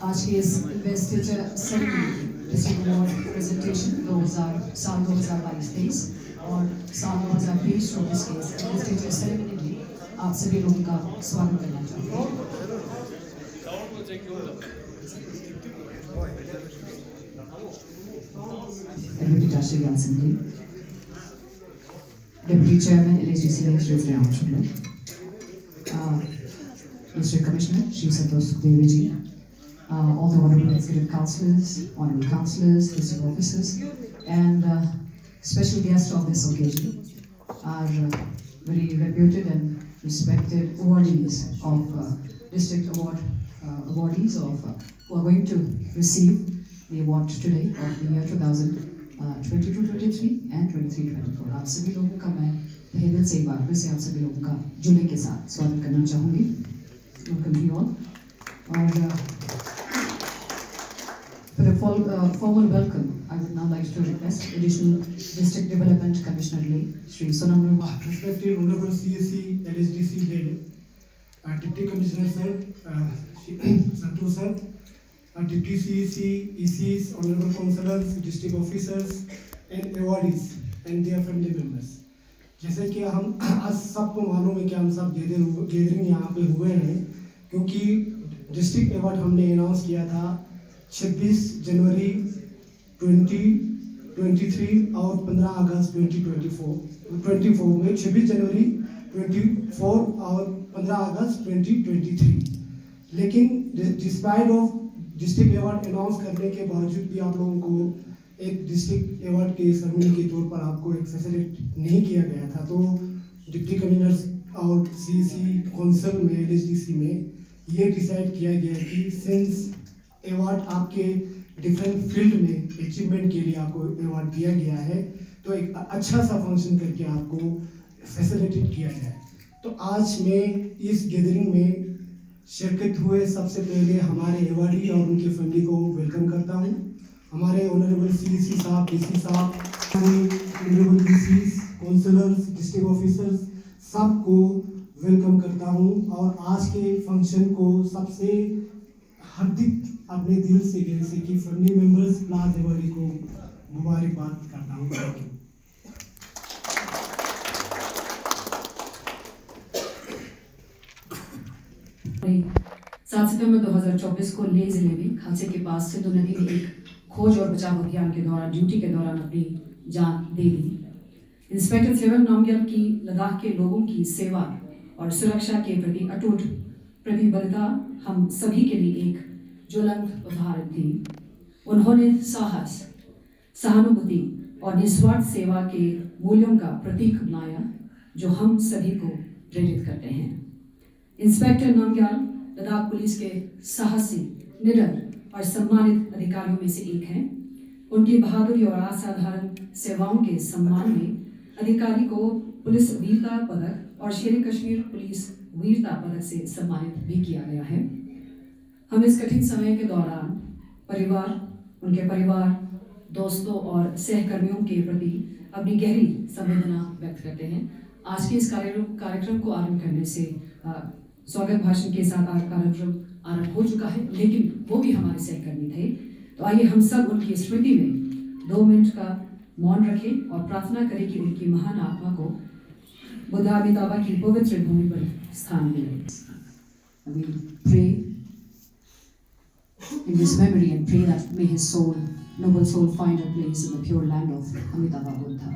आज की इस investiture ceremony district award presentation 2022-23 और साल 2020-24 के इन्वेस्टिचर सेरेमनी में आप सभी लोगों का स्वागत करना चाहते हैं। Deputy Tashi Gansan, Deputy Chairman LHDC Shri Ramachandran, District Commissioner Shri Santosh Devi, all the honorable executive councillors, honorable councillors, district officers, and special guests of this occasion are very reputed and respected awardees of district awardees who are going to receive the award today of the year 2022-23 and 23-24. आप सभी लोगों का मैं तहे दिल से एक बार फिर से आप सभी लोगों का जुड़ने के साथ स्वागत करना चाहूँगी। Welcome you all. और for a formal welcome, I would now like to request Additional District Development Commissioner Lay, Shri Sonam. Respected Honorable CSC LHDC Lay, Deputy Commissioner Sir, Santosh Sir, Deputy CEC, ECs, Honorable Councillors, District Officers, and awardees and their family members. जैसे कि हम आज सबको मालूम है कि हम सब गैदरिंग यहाँ पे हुए हैं क्योंकि डिस्ट्रिक्ट अवार्ड हमने अनाउंस किया था 26 जनवरी 2023 और 15 अगस्त 2024 में 26 जनवरी 24 और 15 अगस्त 2023। लेकिन despite of district award announce करने के बावजूद भी आप लोगों को एक डिस्ट्रिक्ट अवार्ड के सेरेमनी के तौर पर आपको एक फैसिलिट नहीं किया गया था, तो डिप्टी कमिश्नर और सीसी काउंसिल में एलएचडीसी में ये डिसाइड किया गया कि सिंस अवार्ड आपके डिफरेंट फील्ड में अचीवमेंट के लिए आपको अवार्ड दिया गया है, तो एक अच्छा सा फंक्शन करके आपको फैसिलिटेट किया जाए। तो आज मैं इस गैदरिंग में शिरकत हुए सबसे पहले हमारे अवार्डी और उनकी फैमिली को वेलकम करता हूँ। हमारे ऑनरेबल सीसी साहब, डीसी साहब, honourable DCs, counsellors, district officers सबको वेलकम करता हूँ और आज के फंक्शन को सबसे हार्दिक अपने दिल से जैसे कि फैमिली मेंबर्स प्लास अवार्डी को मुबारकबाद करता हूँ। सात सितंबर 2024 को ले जिले में खालसे के पास सिंधु नदी में एक खोज और बचाव अभियान के दौरान ड्यूटी के दौरान अपनी जान दे दी। इंस्पेक्टर सेवन नामग्याल की लद्दाख के लोगों की सेवा और सुरक्षा के प्रति अटूट प्रतिबद्धता हम सभी के लिए एक ज्वलंत उदाहरण थी। उन्होंने साहस, सहानुभूति और निस्वार्थ सेवा के मूल्यों का प्रतीक बनाया जो हम सभी को प्रेरित करते हैं। इंस्पेक्टर नामग्याल लद्दाख पुलिस के साहसी, निडर और सम्मानित अधिकारियों में से एक हैं। उनकी बहादुरी और असाधारण सेवाओं के सम्मान में अधिकारी को पुलिस वीरता पदक और शेर कश्मीर पुलिस वीरता पदक से सम्मानित भी किया गया है। हम इस कठिन समय के दौरान उनके परिवार, दोस्तों और सहकर्मियों के प्रति अपनी गहरी संवेदना व्यक्त करते हैं। आज के इस कार्यक्रम को आरंभ करने से स्वागत भाषण के साथ कार्यक्रम आरंभ हो चुका है, लेकिन वो भी हमारे सहकर्मी थे। तो आइए हम सब उनकी स्मृति में 2 मिनट का मौन रखें और प्रार्थना करें कि उनकी महान आत्मा को बुद्धा अमिताभा की पवित्र भूमि पर स्थान मिले। We pray in his memory and pray that may his soul, noble soul, find a place in the pure land of Amitabha Buddha.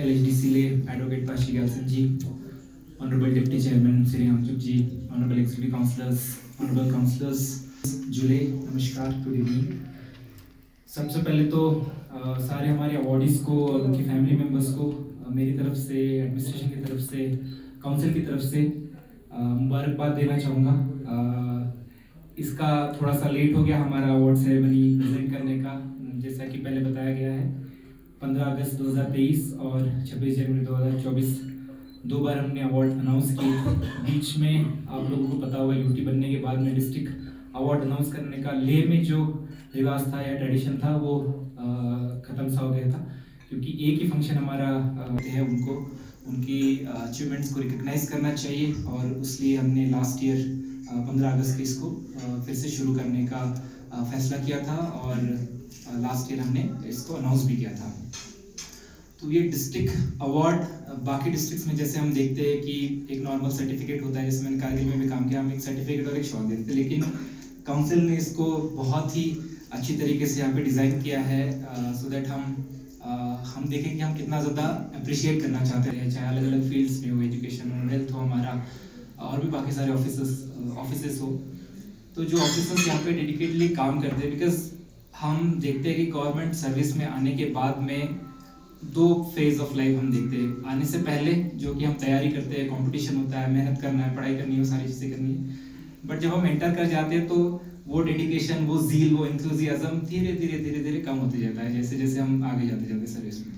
LHDC ले एडवोकेट ताशी गांसन जी, Honorable Deputy Chairman Sri Amchuk ji, Honorable Executive Councillors, Honorable Councillors, जुले, नमस्कार, good evening. सबसे पहले तो सारे हमारे awardees को और उनकी फैमिली मेम्बर्स को मेरी तरफ से, एडमिनिस्ट्रेशन की तरफ से, काउंसिल की तरफ से मुबारकबाद देना चाहूँगा। इसका थोड़ा सा लेट हो गया हमारा अवार्ड सेरेमनी प्रेजेंट करने का, जैसा कि पहले बताया गया है। 15 अगस्त 2023 और 26 जनवरी 2024 दो बार हमने अवार्ड अनाउंस किए। बीच में आप लोगों को पता होगा यूटी बनने के बाद में डिस्ट्रिक्ट अवार्ड अनाउंस करने का लेह में जो रिवाज था या ट्रेडिशन था वो ख़त्म सा हो गया था, क्योंकि एक ही फंक्शन हमारा है उनको उनकी अचीवमेंट्स को रिकग्नाइज करना चाहिए, और इसलिए हमने लास्ट ईयर 15 अगस्त को इसको फिर से शुरू करने का फैसला किया था, और लास्ट ईयर हमने इसको अनाउंस भी किया था। तो ये डिस्ट्रिक्ट अवार्ड बाकी डिस्ट्रिक्ट्स में जैसे हम देखते हैं कि एक नॉर्मल सर्टिफिकेट होता है, जैसे मैंने कारगिल में भी काम किया, हम एक सर्टिफिकेट और एक शॉल देते हैं, लेकिन काउंसिल ने इसको बहुत ही अच्छी तरीके से यहाँ पे डिज़ाइन किया है सो दैट हम देखें कि हम कितना ज़्यादा अप्रिशिएट करना चाहते हैं, चाहे अलग अलग फील्ड्स में हो, एजुकेशन हो, हेल्थ हो हमारा, और भी बाकी सारे ऑफिसेस हो। तो जो ऑफिसर्स यहाँ पे डेडिकेटली काम करते हैं, बिकॉज हम देखते हैं कि गवर्नमेंट सर्विस में आने के बाद में दो फेज ऑफ लाइफ हम देखते हैं। आने से पहले जो कि हम तैयारी करते हैं, कंपटीशन होता है, मेहनत करना है, पढ़ाई करनी है, वो सारी चीज़ें करनी है, बट जब हम एंटर कर जाते हैं तो वो डेडिकेशन, वो जील, वो इंथुजियाज्म धीरे धीरे कम होते जाता है जैसे जैसे हम आगे जाते सर्विस में।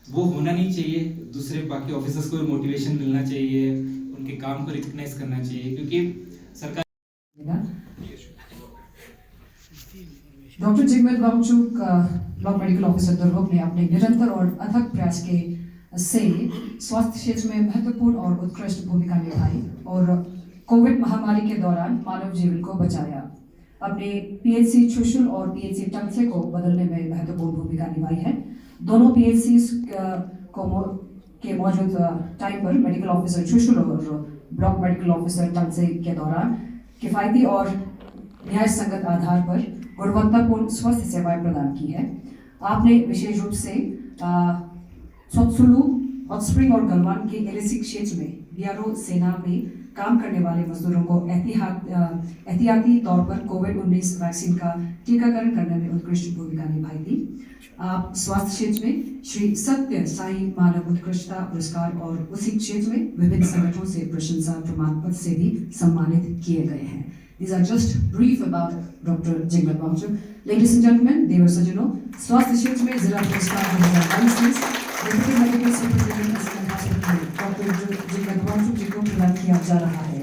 वो होना नहीं चाहिए। दूसरे बाकी ऑफिसर्स को मोटिवेशन मिलना चाहिए, उनके काम को रिकग्नाइज करना चाहिए, क्योंकि सरकार doctor Jigmed Wangchuk block medical officer Durg ने अपने निरंतर और अथक प्रयास के से स्वास्थ्य क्षेत्र में महत्वपूर्ण और उत्कृष्ट भूमिका निभाई और कोविड महामारी के दौरान मानव जीवन को बचाया। अपने पीएचसी चुशुल और पीएचसी टंगसे को बदलने में महत्वपूर्ण भूमिका निभाई है। दोनों पीएचसी के मौजूद टाइम पर मेडिकल ऑफिसर चुशुल और ब्लॉक मेडिकल ऑफिसर टंगसे के दौरान किफायती और न्याय संगत आधार पर गुणवत्तापूर्ण स्वास्थ्य सेवाएं प्रदान की है। आपने विशेष रूप से सोत्सुलू, हॉट और गलवान के एलएसी क्षेत्र में बीआरओ सेना में काम करने वाले मजदूरों को एहतियाती तौर पर कोविड-19 वैक्सीन का टीकाकरण करने में उत्कृष्ट भूमिका निभाई थी। आप स्वास्थ्य क्षेत्र में श्री सत्य साई मानव उत्कृष्टता पुरस्कार और उसी क्षेत्र में विभिन्न संगठनों से प्रशंसा प्रमाण पत्र से भी सम्मानित किए गए हैं। These are just brief about Dr. Jigmeet Wangchuk. Ladies and gentlemen, देवर सज्जनों, स्वास्थ्य क्षेत्र में जिला पुरस्कार 2022 deputy medical superintendent hospital doctor Jigmet Wangchuk ji को प्रदान किया जा रहा है।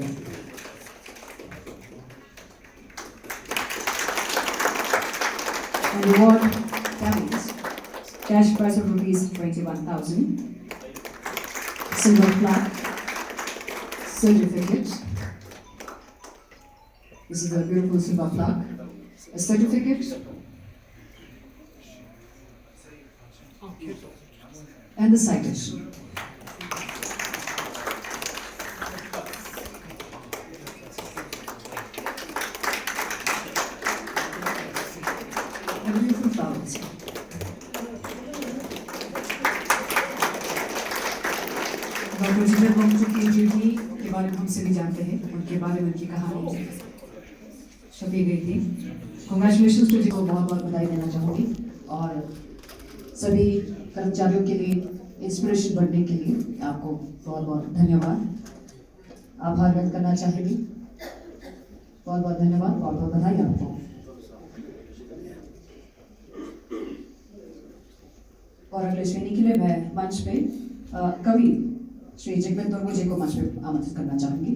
And award carries cash prize of rupees 21,000, silver plaque, certificate. This is a beautiful silver plaque, a certificate, and the citation. A beautiful flowers. Doctor Jigmet Wangchuk की ड्यूटी के बारे में हम सभी जानते हैं, उनके बारे में उनकी कहानी छपी गई थी। कॉन्ग्रेचुलेशन टू जी को बहुत बहुत बधाई देना चाहूँगी, और सभी कर्मचारियों के लिए इंस्पिरेशन बनने के लिए आपको बहुत बहुत धन्यवाद, आभार व्यक्त करना चाहेंगे। बहुत बहुत धन्यवाद, बहुत बहुत बधाई आपको। और अगले श्रेणी के लिए मैं मंच पे कवि श्री जिगमेत दुर्गो जी को मंच पे आमंत्रित करना चाहूँगी।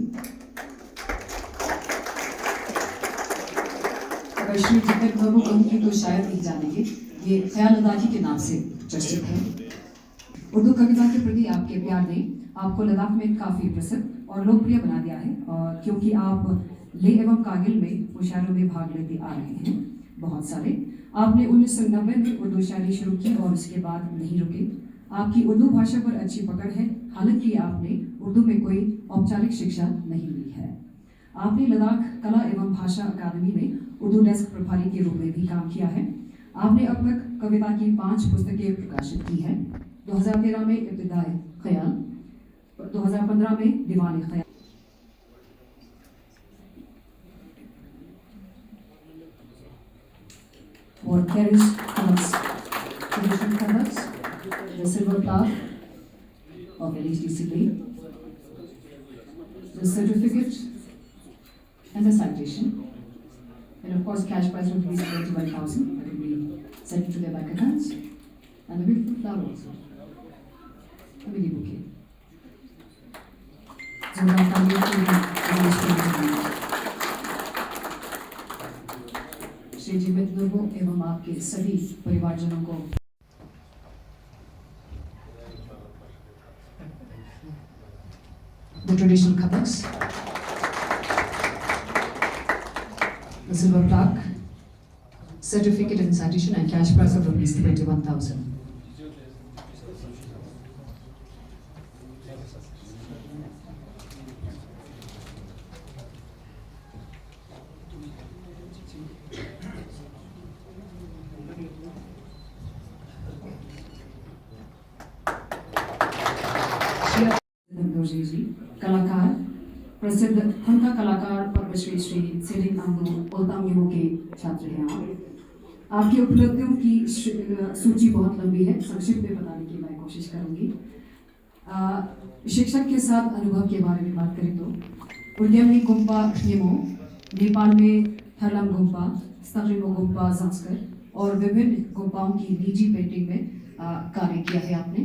अगर श्री जिगमेत दुर्गो कहूँगी तो शायद नहीं जानेंगे, ये ख्याल लद्दाखी के नाम से चर्चित है। उर्दू कविता के प्रति आपके प्यार ने आपको लद्दाख में काफ़ी प्रसिद्ध और लोकप्रिय बना दिया है, और क्योंकि आप लेह एवं कारगिल में मुशायरों में भाग लेते आ रहे हैं बहुत सारे। आपने 1990 में उर्दू शायरी शुरू की और उसके बाद नहीं रुके। आपकी उर्दू भाषा पर अच्छी पकड़ है, हालांकि आपने उर्दू में कोई औपचारिक शिक्षा नहीं ली है। आपने लद्दाख कला एवं भाषा अकादमी में उर्दू डेस्क प्रभारी के रूप में भी काम किया है। आपने अब तक कविता की 5 पुस्तकें प्रकाशित की हैं। 2013 में इब्तिदाए ख्याल, 2015 में दीवान ख्याल और carriage colours traditional colors, the silver plaque of LHDCP, the certificate and the citation, and of course cash prize will be 21,000 that will be sent to their bank accounts, and the beautiful flower also, a mini bouquet. जोरदार तालियों से श्री जीवित लोगों एवं आपके सभी परिवारजनों को the traditional kathaks, the silver plaque, certificate and citation, and cash prize of rupees 21,000. जी कलाकार प्रसिद्ध खंडा कलाकार पद्मश्री श्री सेरिंग आंगो ओल्तांगिमो के छात्र हैं आप। आपकी उपलब्धियों की सूची बहुत लंबी है, संक्षिप्त में बताने की मैं कोशिश करूंगी। शिक्षक के साथ अनुभव के बारे में बात करें तो उद्यमी गुम्पा निमो नेपाल में थरलम गुम्पा स्तारिमो गुम्पा जांचकर और विभिन्न गुम्पाओं की निजी पेंटिंग में कार्य किया है आपने।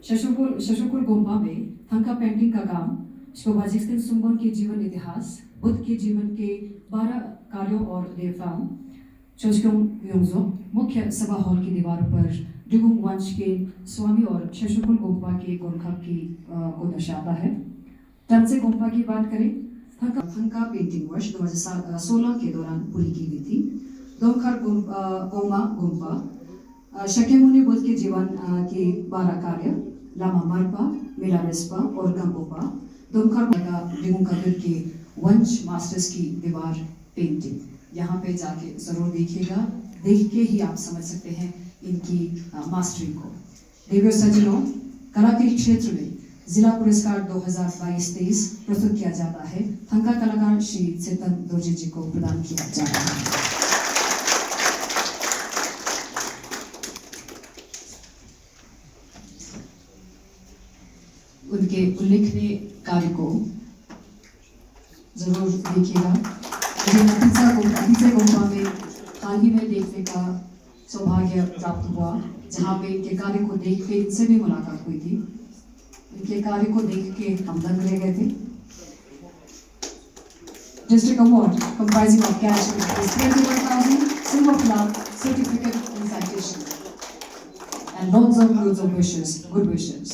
शशुकुर गोम्पा में थंका पेंटिंग का काम शोभाजिस्तिन सुंगोन के जीवन इतिहास, बुद्ध के जीवन के 12 कार्यों और देवताओं, चोस्क्योंग योंगजो मुख्य सभा हॉल की दीवारों पर डिगुंग वंश के स्वामी और शशुकुर गोम्पा के गोरखा की को दर्शाता है। टंसे गोम्पा की बात करें, थंका पेंटिंग वर्ष 2016 के दौरान पूरी की गई थी। दोमखर गोमा गोम्पा शक्यमुनि बुद्ध के जीवन के 12 कार्य, लामा मार्पा, मिलारेस्पा और गंपोपा, दोमखर डिगुंका के वंश मास्टर्स की दीवार पेंटिंग। यहाँ पे जाके जरूर देखिएगा, देख के ही आप समझ सकते हैं इनकी मास्टरी को। देवियों सज्जनों, कला के क्षेत्र में जिला पुरस्कार 2022-23 प्रस्तुत किया जाता है। थंका कलाकार श्री चेतन दोर्जे जी को प्रदान किया जाता है। उनके उल्लेखनीय कार्य को जरूर देखिएगा। मुझे अतीसा गोम्पा में हाल ही में देखने का सौभाग्य प्राप्त हुआ, जहाँ पे इनके कार्य को देख के इनसे भी मुलाकात हुई थी। इनके कार्य को देख के हम दंग रह गए थे। District award comprising of cash is 21,000, silver plaque, certificate and citation, and lots of wishes, good wishes.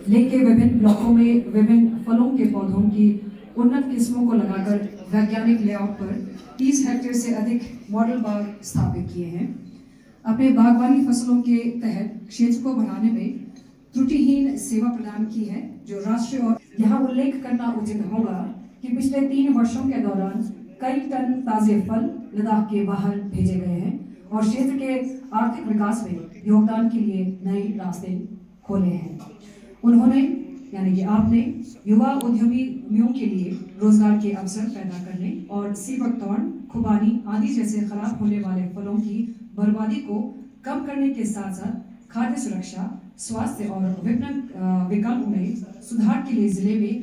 लेके विभिन्न ब्लॉकों में विभिन्न फलों के पौधों की उन्नत किस्मों को लगाकर वैज्ञानिक लेआउट पर 30 हेक्टेयर से अधिक मॉडल बाग स्थापित किए हैं। अपने बागवानी फसलों के तहत क्षेत्र को बढ़ाने में त्रुटिहीन सेवा प्रदान की है, जो राष्ट्रीय और यहाँ उल्लेख करना उचित होगा कि पिछले 3 वर्षों के दौरान कई टन ताजे फल लद्दाख के बाहर भेजे गए हैं और क्षेत्र के आर्थिक विकास में योगदान के लिए नए रास्ते खोले हैं। उन्होंने यानी कि आपने युवा उद्यमियों के लिए रोजगार के अवसर पैदा करने और सीबकतौन, खुबानी आदि जैसे खराब होने वाले फलों की बर्बादी को कम करने के साथ साथ खाद्य सुरक्षा, स्वास्थ्य और विपणन विकल्प में सुधार के लिए जिले में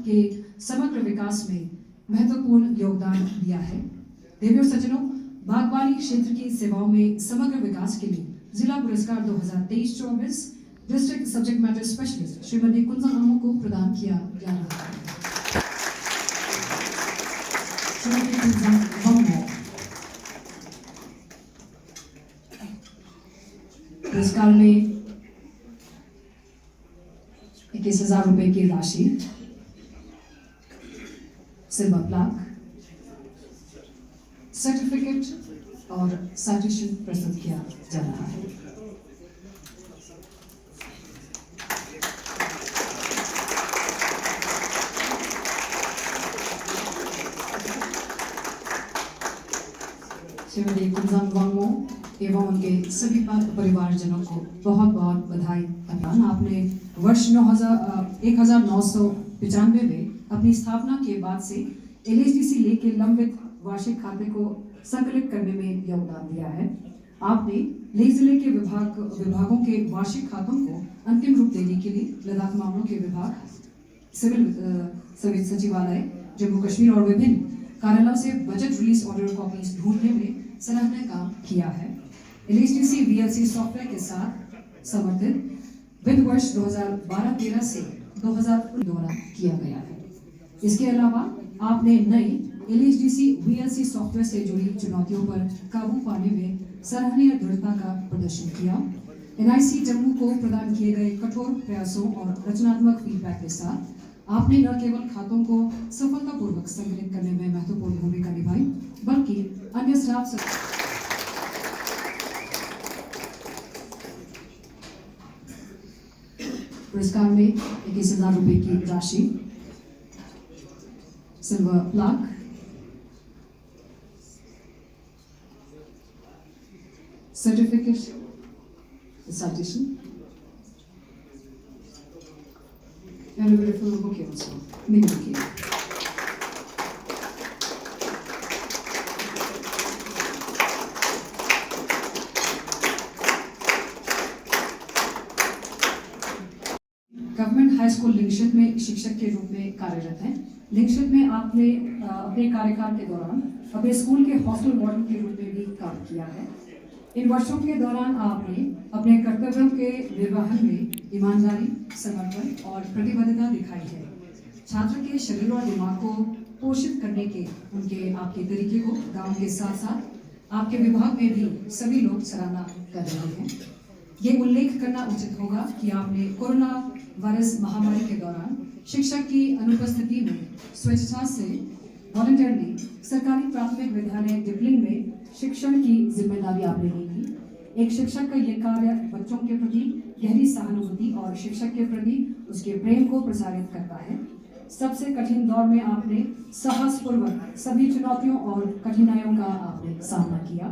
के समग्र विकास में महत्वपूर्ण योगदान दिया है। देवियों सज्जनों, बागवानी क्षेत्र की सेवाओं में समग्र विकास के लिए जिला पुरस्कार 2023-24 district subject matter specialist Shrimati Kunjan Ammu को प्रदान किया जा रहा है। श्रीमती कुंजन अम्मू पुरस्कार में 21,000 रुपए की राशि, सिल्वर प्लाक, सर्टिफिकेट और साइटेशन प्रस्तुत किया जा रहा है। श्रीमती कुंजन वांगमो एवं उनके सभी परिवारजनों को बहुत बहुत बधाई। अभियान आपने वर्ष 1995 में अपनी स्थापना के बाद से LHDC ले के लंबित वार्षिक खाते को संकलित करने में योगदान दिया है। आपने लेह जिले के विभागों के वार्षिक खातों को अंतिम रूप देने के लिए लद्दाख मामलों के विभाग, सिविल सचिवालय जम्मू कश्मीर और विभिन्न कार्यालयों से बजट रिलीज ऑर्डर कॉपीज ढूंढने में सराहनीय काम किया है। LHDC VLC सॉफ्टवेयर के साथ समर्थित वित्त वर्ष 2012-13 से 2019 द्वारा किया गया है। इसके अलावा आपने नई LHDC VLC सॉफ्टवेयर से जुड़ी चुनौतियों पर काबू पाने में सराहनीय दृढ़ता का प्रदर्शन किया। NIC जम्मू को प्रदान किए गए कठोर प्रयासों और रचनात्मक फीडबैक के साथ आपने न केवल खातों को सफलतापूर्वक संकलित करने में महत्वपूर्ण भूमिका निभाई, बल्कि अन्य स्टाफ पुरस्कार में 21,000 रुपए की राशि, silver plaque, certificate, citation, and a beautiful bouquet also, mini bouquet. Government high school Lingship में शिक्षक के रूप में कार्यरत हैं। लिंगशिप में आपने अपने कार्यकाल के दौरान अपने स्कूल के हॉस्टल वार्डन के रूप में भी काम किया है। इन वर्षों के दौरान आपने अपने कर्तव्यों के निर्वहन में ईमानदारी, समर्पण और प्रतिबद्धता दिखाई है। छात्र के शरीर और दिमाग को पोषित करने के आपके तरीके को गांव के साथ साथ आपके विभाग में भी सभी लोग सराहना कर रहे हैं। ये उल्लेख करना उचित होगा कि आपने कोरोना वायरस महामारी के दौरान शिक्षक की अनुपस्थिति में स्वेच्छा से वॉलंटियरली सरकारी प्राथमिक विद्यालय डिपलिंग में शिक्षण की जिम्मेदारी आपने ली थी। एक शिक्षक का ये कार्य बच्चों के प्रति गहरी सहानुभूति और शिक्षक के प्रति उसके प्रेम को प्रसारित करता है। सबसे कठिन दौर में आपने साहसपूर्वक सभी चुनौतियों और कठिनाइयों का आपने सामना किया।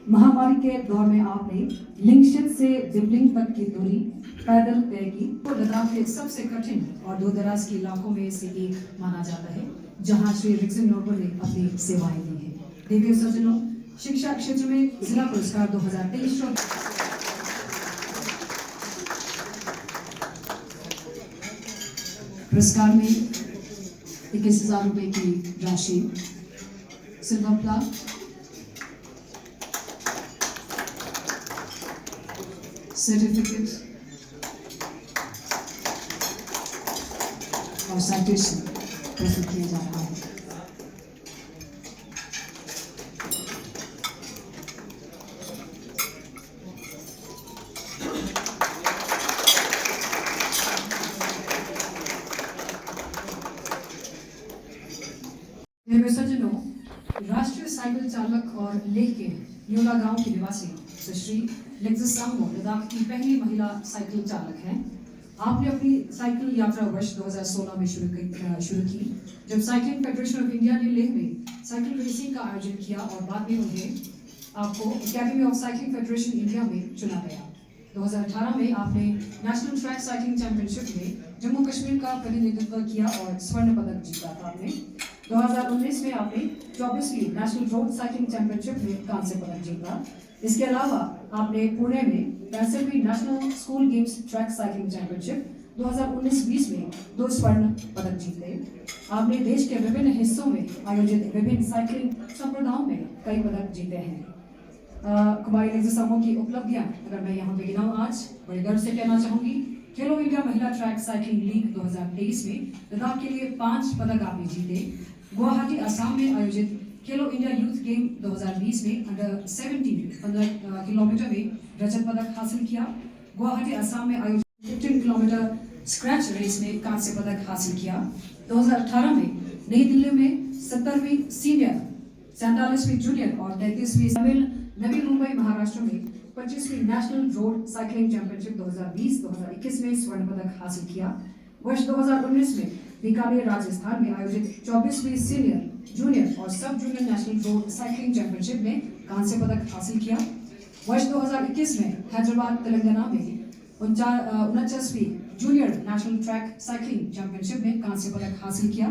महामारी के दौर में आपने लिंगशिप से डिपलिंग तक की दूरी पैदल तय की। तो लद्दाख के सबसे कठिन और दूरदराज के इलाकों में से एक माना जाता है, जहां श्री रिक्सन नोबल ने अपनी सेवाएं दी है। देवी सज्जनों, शिक्षा क्षेत्र में जिला पुरस्कार 2023 पुरस्कार में 21,000 रुपए की राशि, सिल्वर प्लाक, सर्टिफिकेट और साइटेशन प्रस्तुत किया जा रहा है। सज्जनों, राष्ट्रीय साइकिल चालक और लेह के न्यूला गांव की निवासी सुश्री लेक्सिस सांगो लद्दाख की पहली महिला साइकिल चालक हैं। आपने अपनी साइकिल यात्रा वर्ष 2016 में शुरू की, जब साइकिलिंग फेडरेशन ऑफ इंडिया ने लेह में साइकिल रेसिंग का आयोजन किया और बाद में उन्हें आपको academy of cycling federation India में चुना गया। 2018 में आपने नेशनल ट्रैक साइकिलिंग चैंपियनशिप में जम्मू कश्मीर का प्रतिनिधित्व किया और स्वर्ण पदक जीता था आपने। 2019 में आपने 24वीं नेशनल रोड साइकिलिंग चैंपियनशिप में कांस्य पदक जीता। इसके अलावा आपने पुणे में 65वीं national school games track cycling championship 2019-20 में 2 स्वर्ण पदक जीते। आपने देश के विभिन्न हिस्सों में आयोजित विभिन्न साइकिलिंग संप्रदायों में कई पदक जीते हैं। कुमारी लेक्सिस सांगो की उपलब्धियां अगर मैं यहाँ पे गिनाऊं, आज बड़े गर्व से कहना चाहूंगी, खेलो इंडिया महिला ट्रैक साइकिलिंग लीग 2023 में लद्दाख के लिए 5 पदक आपने जीते। गुवाहाटी असम में आयोजित खेलो इंडिया यूथ गेम 2020 में अंडर 17 15 किलोमीटर में रजत पदक हासिल किया। गुवाहाटी असम में आयोजित 15 किलोमीटर स्क्रैच रेस में कांस्य पदक हासिल किया। 2018 में नई दिल्ली में 70वीं सीनियर, 47वीं जूनियर और 33वीं नवी मुंबई महाराष्ट्र में 25वीं नेशनल रोड साइकिलिंग चैंपियनशिप 2020-2021 में स्वर्ण पदक हासिल किया। वर्ष 2019 में बीकानेर राजस्थान में आयोजित 24वीं सीनियर, जूनियर और सब junior national road cycling championship में कांस्य पदक हासिल किया। वर्ष 2021 में हैदराबाद तेलंगाना में 49वीं junior national track cycling championship में कांस्य पदक हासिल किया।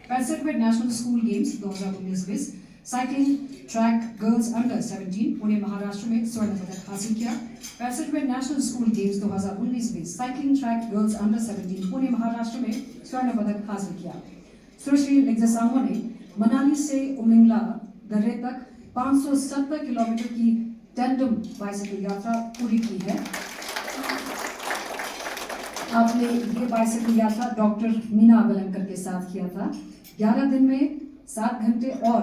65वें national school games 2019-20 cycling track girls under 17 Pune Maharashtra में स्वर्ण पदक हासिल किया। 65वें national school games 2019-20 cycling track girls under 17 Pune Maharashtra में स्वर्ण पदक हासिल किया। सुश्री लिग्जासामो ने मनाली से उमलिंगला दर्रे तक 570 किलोमीटर की टेंडम बाइसिकल यात्रा पूरी की है। आपने ये बाइसिकल यात्रा डॉक्टर मीना अबलंकर के साथ किया था। 11 दिन में 7 घंटे और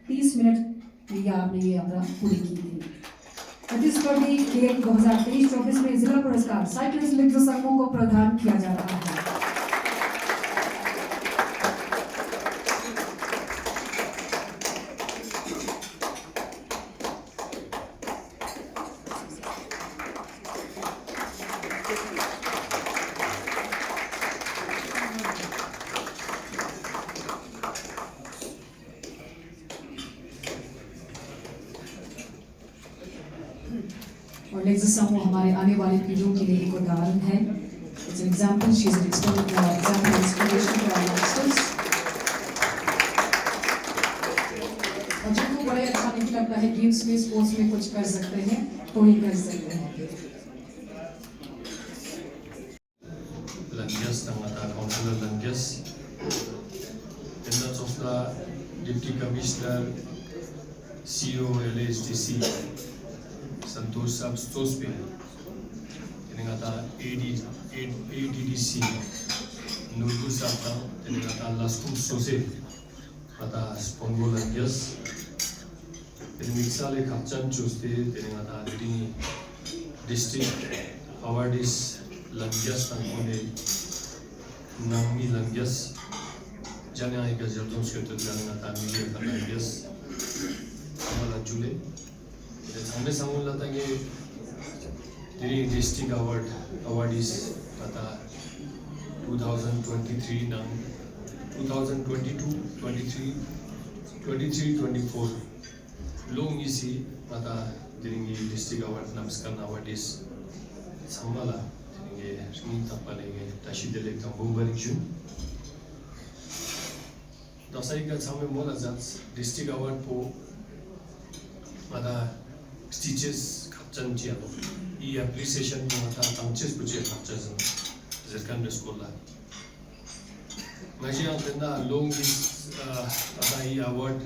30 मिनट में आपने ये यात्रा पूरी की थी। छत्तीसगढ़ी खेल 2023-24 में जिला पुरस्कार साइक्लिस्ट लिग्जासामो को प्रदान किया जा रहा है। और लिग्जासामो हमारे आने वाली पीढ़ियों के लिए एक उदाहरण है। It's example, she is an example inspiration for our youngsters. और जिनको बड़े अच्छा नहीं लगता है गेम्स में स्पोर्ट्स में कुछ कर सकते हैं तो ही कर सकते हैं। Langias tangata Councilor Langias, Tendance of the Deputy Commissioner, CEO LHDC, Santosh Abstospe, Tenengata ADDC, Nurgu Sapta, Tenengata Laskum Sose, Mata Spongo Langias, Tenengixale Kapchan Chuste, Tenengata Dini District Awardees. Langias tangkone nangmi langias jana ika jaldon skete jana tamili ka langias amala jule de samne samula tange diri district awardees kata 2023 nang 2022 23 24 long isi mata diri district award namskan awardees samala Shmi tapalege tashidele tambombarik jun. Dasai ka same mola zats district award po mada stitches kapchan chialo. I appreciation po mata tamches puche kapchas zerkan skola. Ngaji ang tenda long is mada I award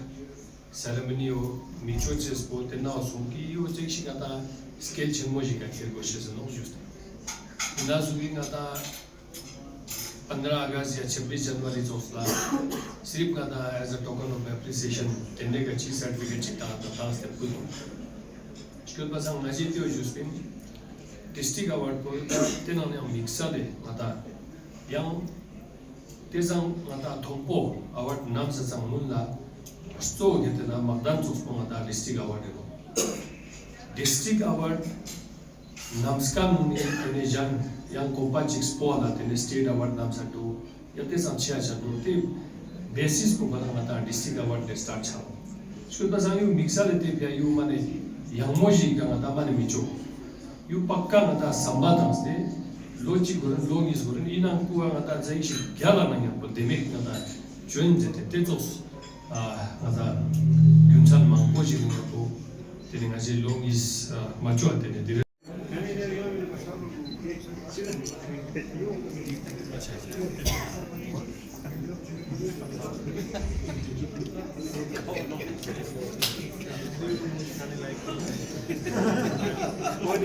ceremony o michoches po tenda osumki yo chekshi kata scale chenmoji ka khel goshes no just. Nazugi ngata 15 अगस्त या 26 जनवरी चौसला सिर्फ ngata as a token of appreciation tenne ka chi certificate chita ta step ku skul pasang ngaji tyo juspin district award ko tena ne mixa de ngata yang tezang ngata thongpo award nam sa sang munla sto getena magdan chuspo ngata district award ko district award Namskan ni jan yang kompan expo ala tene state award nam satu yate sanchya satu te basis ko bana mata district award de start chha sku ta sang yu mixa le te pya yu mane yang moji ka mata mane micho yu pakka mata sambadams de lochi gurun longis gurun inang ku mata jai shi gyala nang ya ko demek mata chön je te tos mata yunsan mangpo ji ko tene ngaji longis macho tene What